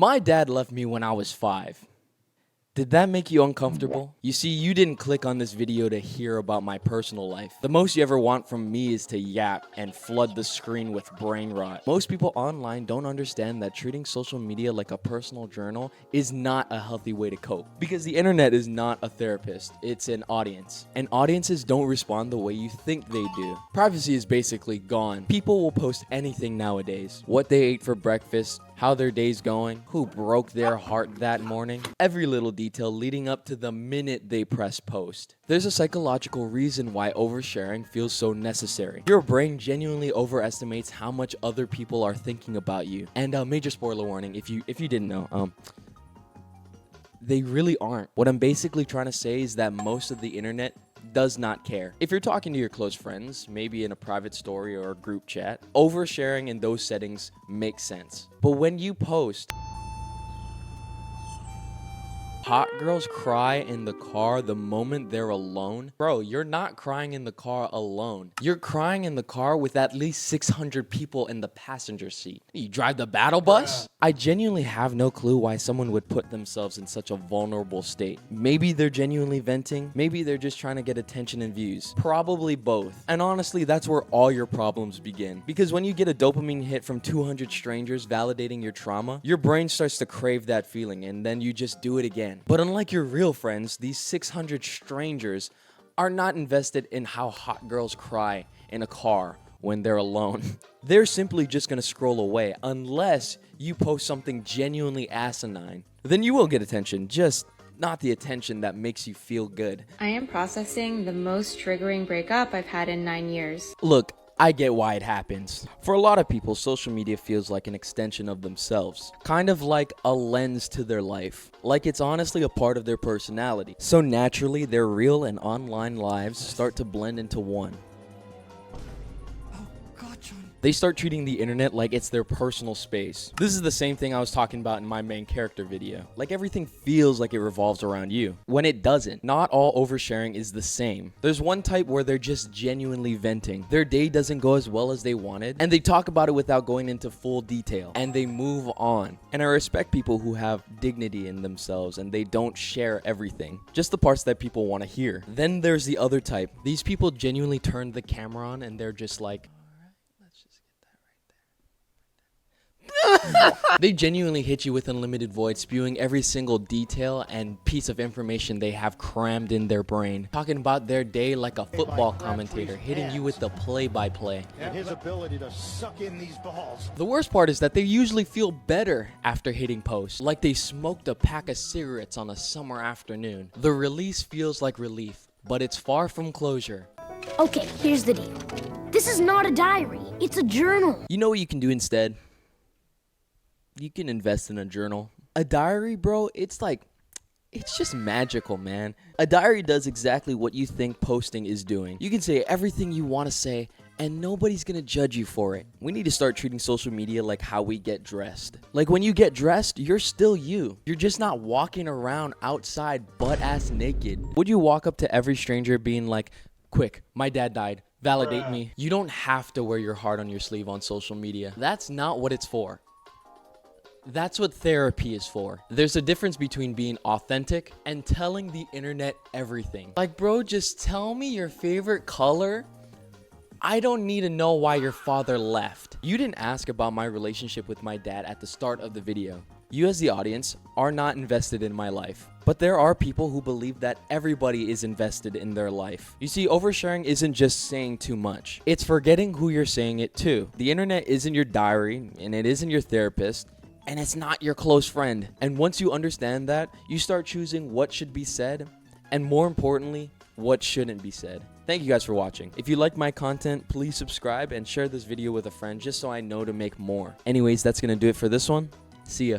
My dad left me when I was 5. Did that make you uncomfortable? You see, you didn't click on this video to hear about my personal life. The most you ever want from me is to yap and flood the screen with brain rot. Most people online don't understand that treating social media like a personal journal is not a healthy way to cope. Because the internet is not a therapist, it's an audience. And audiences don't respond the way you think they do. Privacy is basically gone. People will post anything nowadays. What they ate for breakfast, how their day's going, who broke their heart that morning, every little detail leading up to the minute they press post. There's a psychological reason why oversharing feels so necessary. Your brain genuinely overestimates how much other people are thinking about you. And major spoiler warning, if you didn't know, they really aren't. What I'm basically trying to say is that most of the internet does not care. If you're talking to your close friends, maybe in a private story or a group chat, oversharing in those settings makes sense. But when you post, hot girls cry in the car the moment they're alone. Bro, you're not crying in the car alone. You're crying in the car with at least 600 people in the passenger seat. You drive the battle bus? I genuinely have no clue why someone would put themselves in such a vulnerable state. Maybe they're genuinely venting. Maybe they're just trying to get attention and views. Probably both. And honestly, that's where all your problems begin. Because when you get a dopamine hit from 200 strangers validating your trauma, your brain starts to crave that feeling and then you just do it again. But unlike your real friends, these 600 strangers are not invested in how hot girls cry in a car when they're alone. They're simply just gonna scroll away unless you post something genuinely asinine. Then you will get attention, just not the attention that makes you feel good. I am processing the most triggering breakup I've had in 9 years. Look, I get why it happens. For a lot of people, social media feels like an extension of themselves. Kind of like a lens to their life. Like it's honestly a part of their personality. So naturally, their real and online lives start to blend into one. They start treating the internet like it's their personal space. This is the same thing I was talking about in my main character video. Like everything feels like it revolves around you, when it doesn't. Not all oversharing is the same. There's one type where they're just genuinely venting. Their day doesn't go as well as they wanted, and they talk about it without going into full detail, and they move on. And I respect people who have dignity in themselves and they don't share everything, just the parts that people want to hear. Then there's the other type. These people genuinely turn the camera on and they're just like, they genuinely hit you with unlimited void, spewing every single detail and piece of information they have crammed in their brain. Talking about their day like a football commentator, hitting you with the play-by-play. And his ability to suck in these balls. The worst part is that they usually feel better after hitting post, like they smoked a pack of cigarettes on a summer afternoon. The release feels like relief, but it's far from closure. Okay, here's the deal. This is not a diary, it's a journal. You know what you can do instead? You can invest in a journal. A diary, bro, it's just magical, man. A diary does exactly what you think posting is doing. You can say everything you want to say, and nobody's gonna judge you for it. We need to start treating social media like how we get dressed. Like when you get dressed, you're still you. You're just not walking around outside butt-ass naked. Would you walk up to every stranger being like, quick, my dad died, validate me? You don't have to wear your heart on your sleeve on social media. That's not what it's for. That's what therapy is for. There's a difference between being authentic and telling the internet everything. Like, bro, just tell me your favorite color. I don't need to know why your father left. You didn't ask about my relationship with my dad at the start of the video. You as the audience are not invested in my life. But there are people who believe that everybody is invested in their life. You see, oversharing isn't just saying too much. It's forgetting who you're saying it to. The internet isn't your diary, and it isn't your therapist. And it's not your close friend. And once you understand that, you start choosing what should be said, and more importantly, what shouldn't be said. Thank you guys for watching. If you like my content, please subscribe and share this video with a friend just so I know to make more. Anyways, that's gonna do it for this one. See ya.